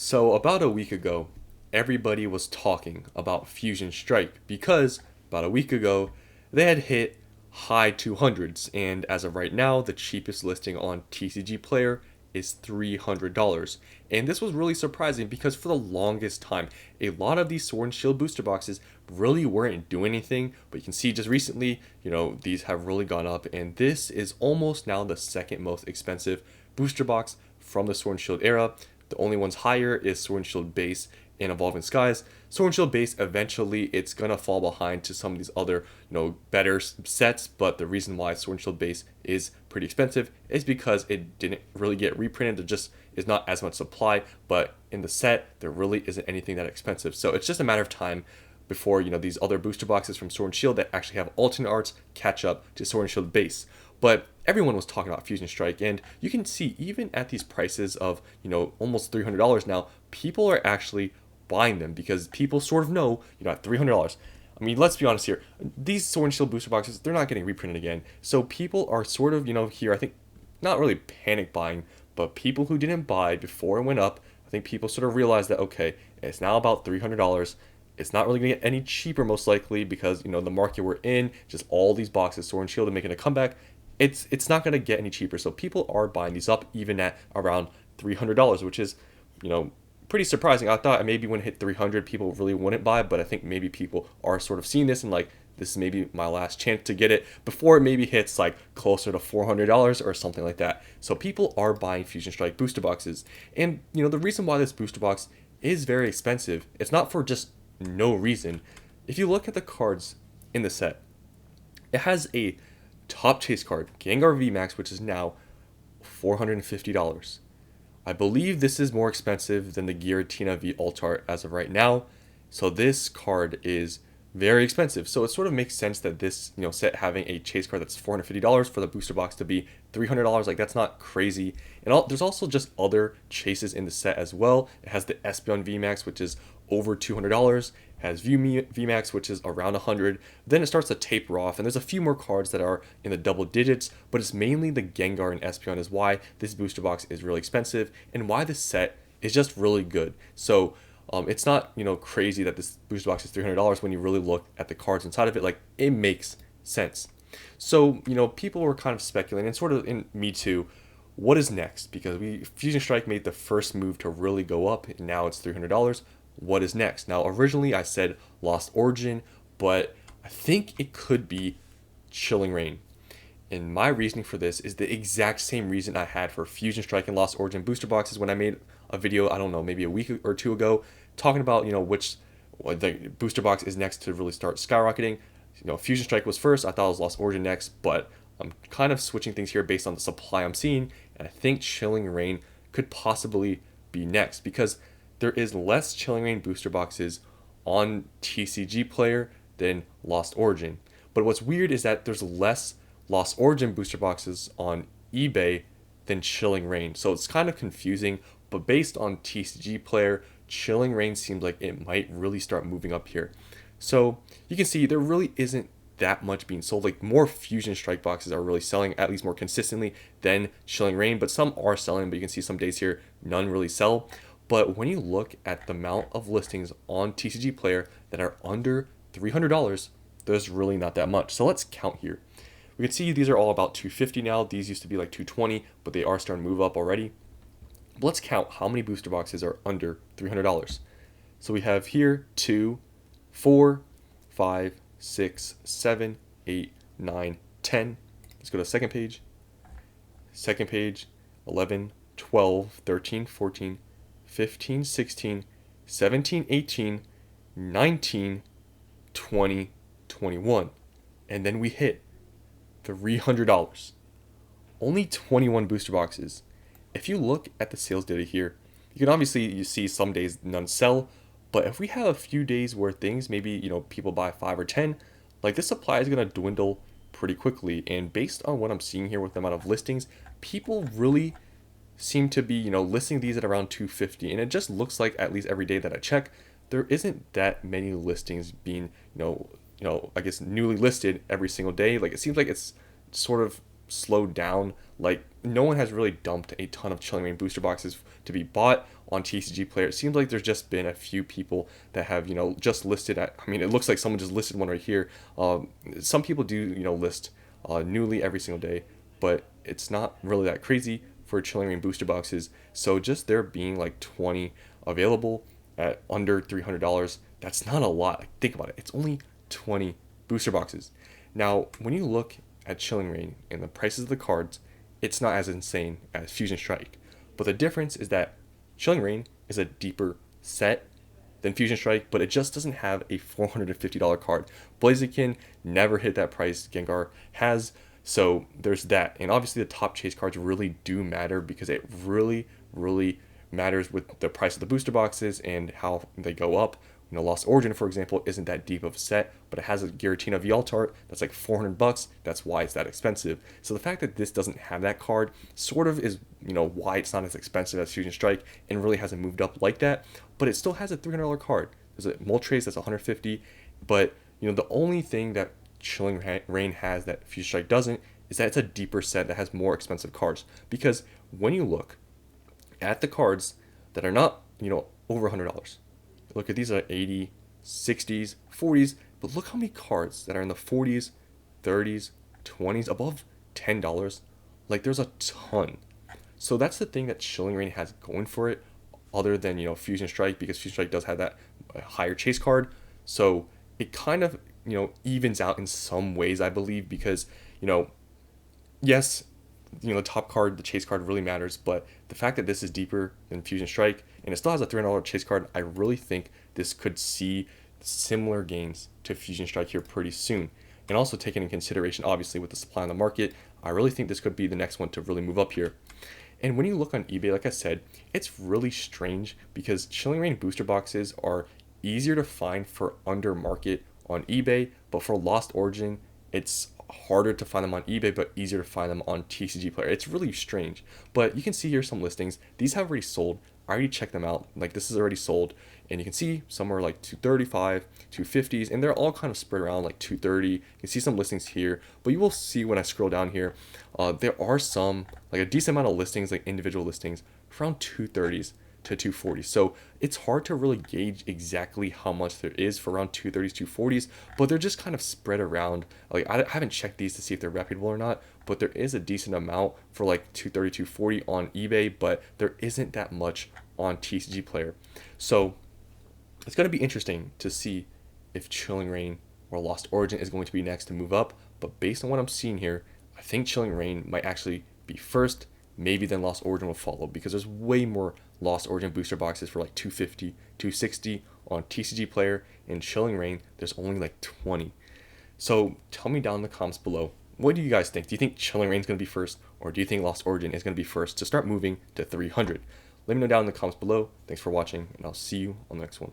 So, about a week ago, everybody was talking about Fusion Strike because about a week ago, they had hit high 200s, and as of right now, the cheapest listing on TCG Player is $300. And this was really surprising because for the longest time, a lot of these Sword and Shield booster boxes really weren't doing anything, but you can see just recently, these have really gone up, and this is almost now the second most expensive booster box from the Sword and Shield era. The only ones higher is Sword and Shield Base and Evolving Skies. Sword and Shield Base, eventually it's gonna fall behind to some of these other, better sets. But the reason why Sword and Shield Base is pretty expensive is because it didn't really get reprinted. There just is not as much supply. But in the set, there really isn't anything that expensive. So it's just a matter of time before these other booster boxes from Sword and Shield that actually have alternate arts catch up to Sword and Shield Base. But everyone was talking about Fusion Strike, and you can see even at these prices of almost $300 now, people are actually buying them because people sort of know at $300. I mean, let's be honest here. These Sword and Shield booster boxes, they're not getting reprinted again, so people are sort of here. I think not really panic buying, but people who didn't buy before it went up, I think people sort of realized that okay, it's now about $300. It's not really going to get any cheaper most likely because the market we're in, just all these boxes, Sword and Shield, are making a comeback. It's not going to get any cheaper. So people are buying these up even at around $300, which is pretty surprising. I thought maybe when it hit 300, people really wouldn't buy, but I think maybe people are sort of seeing this and like this is maybe my last chance to get it before it maybe hits like closer to $400 or something like that. So people are buying Fusion Strike booster boxes, and the reason why this booster box is very expensive, it's not for just no reason. If you look at the cards in the set, it has a top chase card, Gengar VMAX, which is now $450. I believe this is more expensive than the Giratina V Altart as of right now. So this card is very expensive. So it sort of makes sense that this set having a chase card that's $450 for the booster box to be $300. Like, that's not crazy. And there's also just other chases in the set as well. It has the Espeon VMAX, which is over $200. Has VMAX, which is around 100. Then it starts to taper off, and there's a few more cards that are in the double digits, but it's mainly the Gengar and Espeon is why this booster box is really expensive and why this set is just really good. So it's not crazy that this booster box is $300 when you really look at the cards inside of it. Like, it makes sense. So people were kind of speculating, and sort of in me too, what is next? Because Fusion Strike made the first move to really go up, and now it's $300. What is next? Now, originally I said Lost Origin, but I think it could be Chilling Reign. And my reasoning for this is the exact same reason I had for Fusion Strike and Lost Origin booster boxes when I made a video, I don't know, maybe a week or two ago, talking about, which the booster box is next to really start skyrocketing. Fusion Strike was first. I thought it was Lost Origin next, but I'm kind of switching things here based on the supply I'm seeing, and I think Chilling Reign could possibly be next because there is less Chilling Reign booster boxes on TCG Player than Lost Origin. But what's weird is that there's less Lost Origin booster boxes on eBay than Chilling Reign. So it's kind of confusing, but based on TCG Player, Chilling Reign seems like it might really start moving up here. So you can see there really isn't that much being sold. Like, more Fusion Strike boxes are really selling, at least more consistently, than Chilling Reign, but some are selling, but you can see some days here none really sell. But when you look at the amount of listings on TCG Player that are under $300, there's really not that much. So let's count here. We can see these are all about $250 now. These used to be like $220, but they are starting to move up already. But let's count how many booster boxes are under $300. So we have here 2, 4, 5, 6, 7, 8, 9, 10. Let's go to the second page. Second page, 11, 12, 13, 14, 15, 16, 17, 18, 19, 20, 21. And then we hit $300. Only 21 booster boxes. If you look at the sales data here, you can obviously you see some days none sell, but if we have a few days where things maybe people buy 5 or 10, like, this supply is going to dwindle pretty quickly. And based on what I'm seeing here with the amount of listings, people really seem to be listing these at around 250, and it just looks like, at least every day that I check, there isn't that many listings being I guess newly listed every single day. Like, it seems like it's sort of slowed down. Like, no one has really dumped a ton of Chilling Reign booster boxes to be bought. on TCG Player. It seems like there's just been a few people that have, just listed at, I mean, it looks like someone just listed one right here. Some people do, list newly every single day, but it's not really that crazy for Chilling Reign booster boxes. So just there being like 20 available at under $300, that's not a lot. Like, think about it. It's only 20 booster boxes. Now, when you look at Chilling Reign and the prices of the cards, it's not as insane as Fusion Strike. But the difference is that Chilling Reign is a deeper set than Fusion Strike, but it just doesn't have a $450 card. Blaziken never hit that price. Gengar has. So there's that. And obviously the top chase cards really do matter because it really, really matters with the price of the booster boxes and how they go up. Lost Origin, for example, isn't that deep of a set, but it has a Giratina Yveltal that's like $400. That's why it's that expensive. So the fact that this doesn't have that card sort of is, why it's not as expensive as Fusion Strike and really hasn't moved up like that. But it still has a $300 card. There's a Moltres that's $150. But, the only thing that Chilling Reign has that Fusion Strike doesn't is that it's a deeper set that has more expensive cards. Because when you look at the cards that are not, over $100, look at these are 80, 60s, 40s, but look how many cards that are in the 40s, 30s, 20s, above $10. Like, there's a ton. So that's the thing that Chilling Reign has going for it, other than, Fusion Strike, because Fusion Strike does have that higher chase card. So it kind of, evens out in some ways, I believe, because, yes, the top card, the chase card really matters, but the fact that this is deeper than Fusion Strike and it still has a $300 chase card, I really think this could see similar gains to Fusion Strike here pretty soon. And also taking into consideration, obviously, with the supply on the market, I really think this could be the next one to really move up here. And when you look on eBay, like I said, it's really strange because Chilling Reign booster boxes are easier to find for under market on eBay, but for Lost Origin, it's harder to find them on eBay, but easier to find them on TCG Player. It's really strange, but you can see here some listings. These have already sold. I already checked them out. Like, this is already sold, and you can see some are like 235, 250s, and they're all kind of spread around like 230. You can see some listings here, but you will see when I scroll down here, there are some, like a decent amount of listings, like individual listings, around 230s to 240. So it's hard to really gauge exactly how much there is for around 230s, 240s, but they're just kind of spread around. Like, I haven't checked these to see if they're reputable or not, but there is a decent amount for like 230, 240 on eBay, but there isn't that much on TCG Player. So it's going to be interesting to see if Chilling Reign or Lost Origin is going to be next to move up, but based on what I'm seeing here, I think Chilling Reign might actually be first. Maybe then Lost Origin will follow because there's way more Lost Origin booster boxes for like 250, 260 on TCG Player, and Chilling Reign, there's only like 20. So tell me down in the comments below, what do you guys think? Do you think Chilling Reign is going to be first, or do you think Lost Origin is going to be first to start moving to 300? Let me know down in the comments below. Thanks for watching, and I'll see you on the next one.